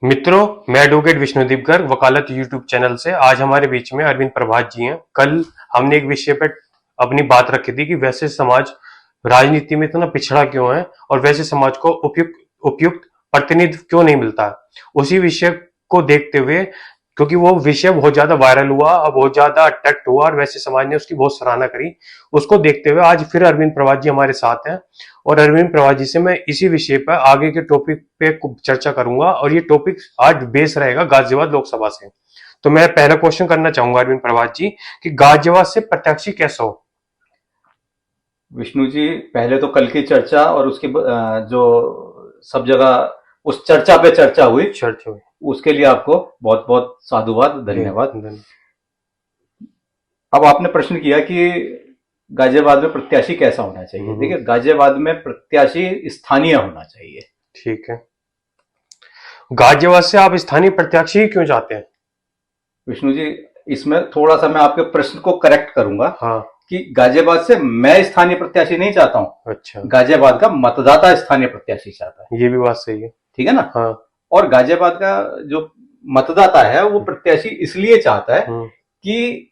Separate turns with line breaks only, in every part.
मित्रों, मैं एडवोकेट विष्णुदीप गर्ग वकालत यूट्यूब चैनल से। आज हमारे बीच में अरविंद प्रभात जी हैं। कल हमने एक विषय पर अपनी बात रखी थी कि वैसे समाज राजनीति में इतना पिछड़ा क्यों है और वैसे समाज को उपयुक्त उपयुक्त प्रतिनिधि क्यों नहीं मिलता है। उसी विषय को देखते हुए, क्योंकि वो विषय बहुत ज्यादा वायरल हुआ और बहुत ज्यादा अट्रैक्ट हुआ और वैसे समाज ने उसकी बहुत सराहना करी, उसको देखते हुए आज फिर अरविंद प्रभात जी हमारे साथ हैं। और अरविंद प्रभात जी से मैं इसी विषय पर आगे के टॉपिक पे चर्चा करूंगा और ये टॉपिक आज बेस रहेगा गाजियाबाद लोकसभा से। तो मैं पहला क्वेश्चन करना चाहूंगा अरविंद प्रभात जी कि गाजियाबाद से प्रत्याशी कैसा हो।
विष्णु जी, पहले तो कल की चर्चा और उसके जो सब जगह उस चर्चा पे चर्चा हुई, उसके लिए आपको बहुत बहुत साधुवाद, धन्यवाद। अब आपने प्रश्न किया कि गाजियाबाद में प्रत्याशी कैसा होना चाहिए। देखिए, गाजियाबाद में प्रत्याशी स्थानीय होना चाहिए।
ठीक है, गाजियाबाद से आप स्थानीय प्रत्याशी क्यों चाहते हैं?
विष्णु जी, इसमें थोड़ा सा मैं आपके प्रश्न को करेक्ट करूंगा।
हाँ।
कि गाजियाबाद से मैं स्थानीय प्रत्याशी नहीं चाहता हूं।
अच्छा।
गाजियाबाद का मतदाता स्थानीय प्रत्याशी चाहता है।
ये भी बात सही है।
ठीक है ना।
हाँ।
और गाजियाबाद का जो मतदाता है वो प्रत्याशी इसलिए चाहता है कि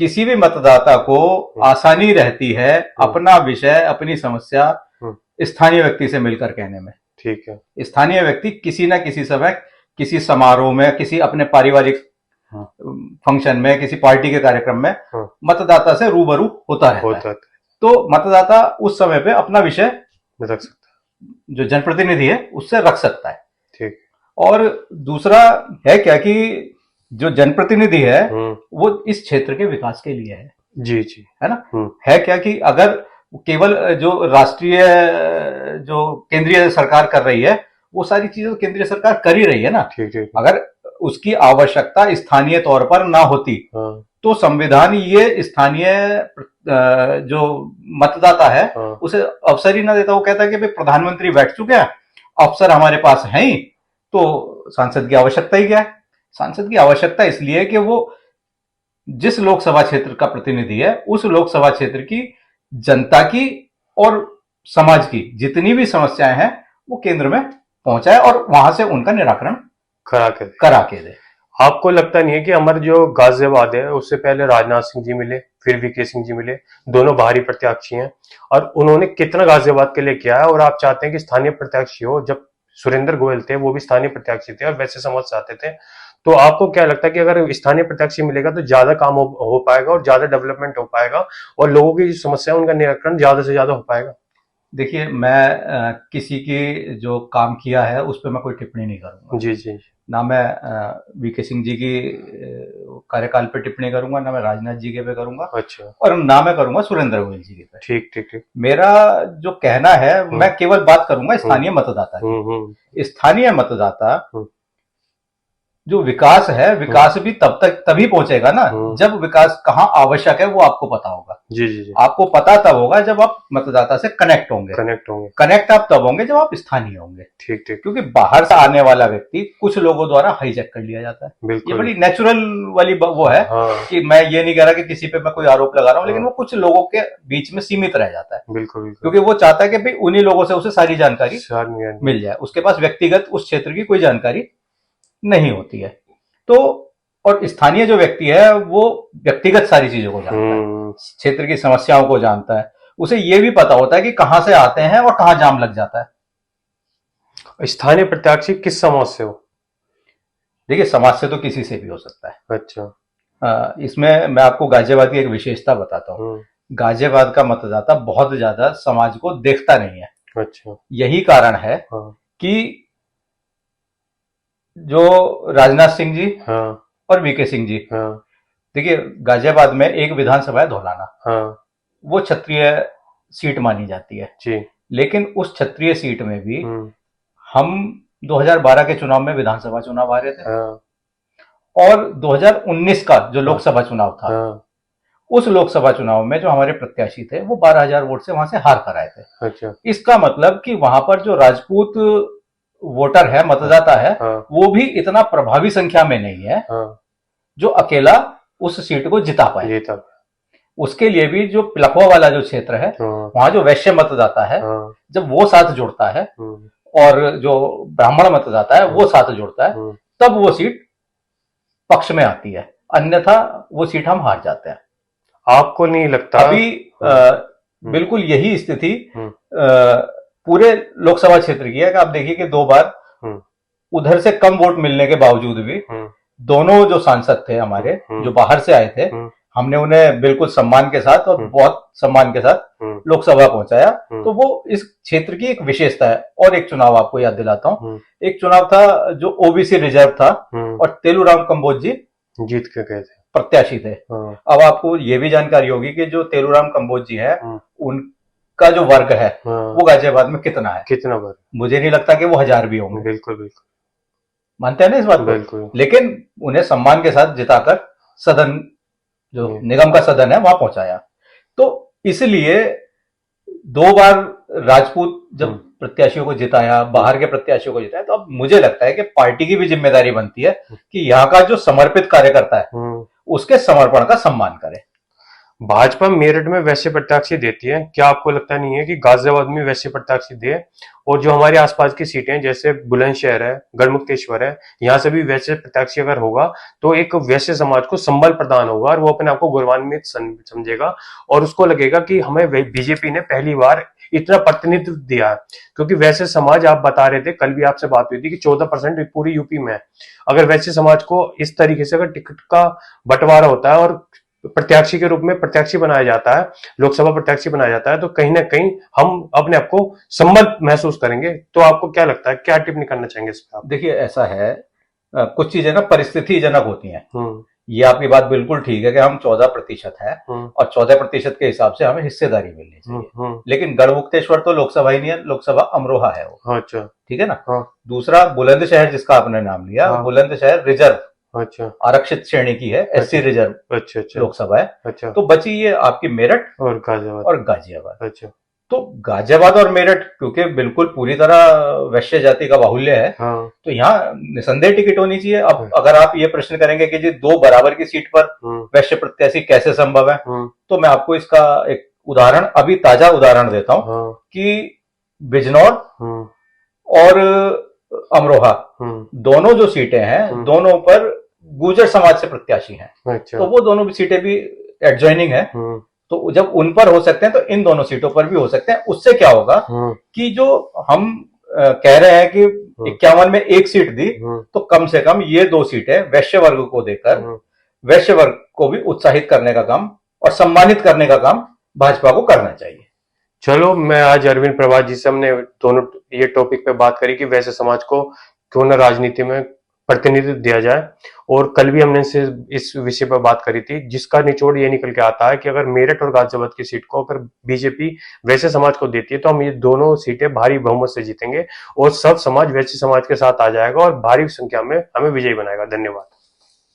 किसी भी मतदाता को आसानी रहती है अपना विषय, अपनी समस्या स्थानीय व्यक्ति से मिलकर कहने में।
ठीक है।
स्थानीय व्यक्ति किसी ना किसी समय, किसी समारोह में, किसी अपने पारिवारिक फंक्शन में, किसी पार्टी के कार्यक्रम में मतदाता से रूबरू होता रहता है। तो मतदाता उस समय पे अपना विषय
रख सकता है,
जो जनप्रतिनिधि है उससे रख सकता है।
ठीक।
और दूसरा है क्या कि जो जनप्रतिनिधि है वो इस क्षेत्र के विकास के लिए है।
जी जी,
है ना। है क्या कि अगर केवल जो राष्ट्रीय, जो केंद्रीय सरकार कर रही है वो सारी चीजें केंद्रीय सरकार कर ही रही है ना। ठीक ठीक। अगर उसकी आवश्यकता स्थानीय तौर पर ना होती तो संविधान ये स्थानीय जो मतदाता है उसे अवसर ही ना देता। वो कहता है कि भाई प्रधानमंत्री बैठ चुके हैं, अफसर हमारे पास है ही, तो सांसद की आवश्यकता ही क्या है। सांसद की आवश्यकता इसलिए कि वो जिस लोकसभा क्षेत्र का प्रतिनिधि है उस लोकसभा क्षेत्र की जनता की और समाज की जितनी भी समस्याएं हैं वो केंद्र में पहुंचाए और वहां से उनका निराकरण करा के दे।
आपको लगता नहीं है कि हमारे जो गाजियाबाद है उससे पहले राजनाथ सिंह जी मिले, फिर वीके सिंह जी मिले, दोनों बाहरी प्रत्याशी हैं और उन्होंने कितना गाजियाबाद के लिए किया है, और आप चाहते हैं कि स्थानीय प्रत्याशी हो। जब सुरेंद्र गोयल थे वो भी स्थानीय प्रत्याशी थे और वैसे समझ चाहते थे। तो आपको क्या लगता है कि अगर स्थानीय प्रत्याशी मिलेगा तो ज्यादा काम हो पाएगा और ज्यादा डेवलपमेंट हो पाएगा और लोगों की जो समस्या है उनका निराकरण ज्यादा से ज्यादा हो पाएगा?
देखिए, मैं किसी की जो काम किया है उस पर मैं कोई टिप्पणी नहीं करूंगा।
जी जी।
ना मैं वीके सिंह जी की कार्यकाल पे टिप्पणी करूंगा, ना मैं राजनाथ जी के पे करूंगा।
अच्छा।
और ना मैं करूंगा सुरेंद्र गोयल जी के पे।
ठीक ठीक ठीक।
मेरा जो कहना है मैं केवल बात करूंगा स्थानीय मतदाता की। स्थानीय मतदाता जो विकास है, विकास भी तभी पहुंचेगा ना जब विकास कहाँ आवश्यक है वो आपको पता होगा।
जी जी जी।
आपको पता तब होगा जब आप मतदाता से कनेक्ट होंगे। कनेक्ट आप तब होंगे जब आप स्थानीय होंगे।
ठीक ठीक।
क्योंकि बाहर से आने वाला व्यक्ति कुछ लोगों द्वारा हाईजैक कर लिया जाता है। ये बड़ी नेचुरल वाली वो है। कि मैं ये नहीं कह रहा कि किसी पे मैं कोई आरोप लगा रहा हूँ, लेकिन वो कुछ लोगों के बीच में सीमित रह जाता है।
बिल्कुल।
क्योंकि वो चाहता है कि भाई उन्हीं लोगों से उसे सारी जानकारी मिल जाए, उसके पास व्यक्तिगत उस क्षेत्र की कोई जानकारी नहीं होती है। तो और स्थानीय जो व्यक्ति है वो व्यक्तिगत सारी चीजों को जानता है, क्षेत्र की समस्याओं को जानता है, उसे ये भी पता होता है कि कहां से आते हैं और कहां जाम लग जाता है।
स्थानीय प्रत्याशी किस समाज से हो?
देखिए, समाज से तो किसी से भी हो सकता है।
अच्छा।
इसमें मैं आपको गाजियाबाद की एक विशेषता बताता हूँ। गाजियाबाद का मतदाता बहुत ज्यादा समाज को देखता नहीं है।
अच्छा।
यही कारण है कि जो राजनाथ सिंह जी और वीके सिंह जी, देखिए गाजियाबाद में एक विधानसभा है धौलाना, वो क्षत्रिय सीट मानी जाती है जी। लेकिन उस क्षत्रिय सीट में भी हम 2012 के चुनाव में विधानसभा चुनाव हारे थे और 2019 का जो लोकसभा चुनाव था उस लोकसभा चुनाव में जो हमारे प्रत्याशी थे वो 12,000 वोट से वहां से हार कर आए थे।
अच्छा।
इसका मतलब कि वहां पर जो राजपूत वोटर है, मतदाता है, वो भी इतना प्रभावी संख्या में नहीं है जो अकेला उस सीट को जिता पाए। उसके लिए भी जो पिलखवा वाला जो क्षेत्र है वहां जो वैश्य मतदाता है, जब वो साथ जुड़ता है और जो ब्राह्मण मतदाता है वो साथ जुड़ता है, तब वो सीट पक्ष में आती है, अन्यथा वो सीट हम हार जाते हैं।
आपको नहीं लगता
अभी बिल्कुल यही स्थिति पूरे लोकसभा क्षेत्र की है कि आप देखिए कि 2 बार उधर से कम वोट मिलने के बावजूद भी दोनों जो सांसद थे हमारे, जो बाहर से आए थे, हमने उन्हें बिल्कुल सम्मान के साथ और बहुत सम्मान के साथ लोकसभा पहुंचाया। तो वो इस क्षेत्र की एक विशेषता है। और एक चुनाव आपको याद दिलाता हूं, एक चुनाव था जो ओबीसी रिजर्व था और तेलूराम कंबोज जी
जीत के गए थे,
प्रत्याशी थे। अब आपको ये भी जानकारी होगी कि जो तेलूराम कंबोज जी है, उनका जो वर्ग है वो गाजियाबाद में कितना है?
कितना वर्ग?
मुझे नहीं लगता कि वो 1000 भी होंगे।
बिल्कुल बिल्कुल,
मानते हैं ना इस बात को?
बिल्कुल।
लेकिन उन्हें सम्मान के साथ जिताकर सदन, जो निगम का सदन है, वहां पहुंचाया। तो इसलिए 2 बार राजपूत जब प्रत्याशियों को जिताया, बाहर के प्रत्याशियों को जिताया, तो अब मुझे लगता है कि पार्टी की भी जिम्मेदारी बनती है कि यहाँ का जो समर्पित कार्यकर्ता है उसके समर्पण का सम्मान करे।
भाजपा मेरठ में वैसे प्रत्याशी देती है, क्या आपको लगता नहीं है कि गाजियाबाद में वैसे प्रत्याशी दे? और जो हमारे आसपास की सीटें जैसे बुलंदशहर है, गढ़मुक्तेश्वर है, यहाँ से भी वैसे प्रत्याशी अगर होगा तो एक वैसे समाज को संबल प्रदान होगा और वो अपने आप को गौरवान्वित समझेगा और उसको लगेगा कि हमें बीजेपी ने पहली बार इतना प्रतिनिधित्व दिया है। क्योंकि वैसे समाज, आप बता रहे थे, कल भी आपसे बात हुई थी कि 14% पूरी यूपी में है। अगर वैसे समाज को इस तरीके से अगर टिकट का बंटवारा होता है और प्रत्याशी के रूप में प्रत्याशी बनाया जाता है, लोकसभा प्रत्याशी बनाया जाता है, तो कहीं ना कहीं हम अपने आप को संबल महसूस करेंगे। तो आपको क्या लगता है, क्या टिप्पणी करना चाहेंगे इस पर आप?
देखिए, ऐसा है, कुछ चीजें ना परिस्थिति जनक होती हैं। ये आपकी बात बिल्कुल ठीक है कि हम 14% है और 14% के हिसाब से हमें हिस्सेदारी मिलनी चाहिए। लेकिन गढ़मुक्तेश्वर तो लोकसभा ही नहीं है, लोकसभा अमरोहा है वो।
अच्छा, ठीक
है ना। दूसरा बुलंदशहर, जिसका आपने नाम लिया, बुलंदशहर रिजर्व, अच्छा, आरक्षित श्रेणी की है, एससी रिजर्व अच्छा लोकसभा है। अच्छा, तो बची ये आपकी मेरठ और गाजियाबाद। अच्छा, तो गाजियाबाद और मेरठ क्योंकि बिल्कुल पूरी तरह वैश्य जाति का बाहुल्य है, तो यहाँ निसंदेह टिकट होनी चाहिए। अब अगर आप ये प्रश्न करेंगे कि जी 2 बराबर की सीट पर वैश्य प्रत्याशी कैसे संभव है, तो मैं आपको इसका एक उदाहरण, अभी ताजा उदाहरण देता हूँ कि बिजनौर और अमरोहा दोनों जो सीटें हैं, दोनों पर गुर्जर समाज से प्रत्याशी हैं। अच्छा, तो वो दोनों भी सीटें भी एडजॉइनिंग है, तो जब उन पर हो सकते हैं तो इन दोनों सीटों पर भी हो सकते हैं। उससे क्या होगा कि जो हम कह रहे हैं कि 51 में 1 सीट दी, तो कम से कम ये 2 सीटें वैश्य वर्ग को देकर वैश्य वर्ग को भी उत्साहित करने का काम और सम्मानित करने का काम भाजपा को करना चाहिए। चलो, मैं आज अरविंद प्रभात जी से हमने दोनों ये टॉपिक पे बात करी कि वैश्य समाज को क्यों न राजनीति में प्रतिनिधित्व दिया जाए, और कल भी हमने इस विषय पर बात करी थी, जिसका निचोड़ ये निकल के आता है कि अगर मेरठ और गाजियाबाद की सीट को अगर बीजेपी वैश्य समाज को देती है तो हम ये दोनों सीटें भारी बहुमत से जीतेंगे और सब समाज वैश्य समाज के साथ आ जाएगा और भारी संख्या में हमें विजयी बनाएगा। धन्यवाद।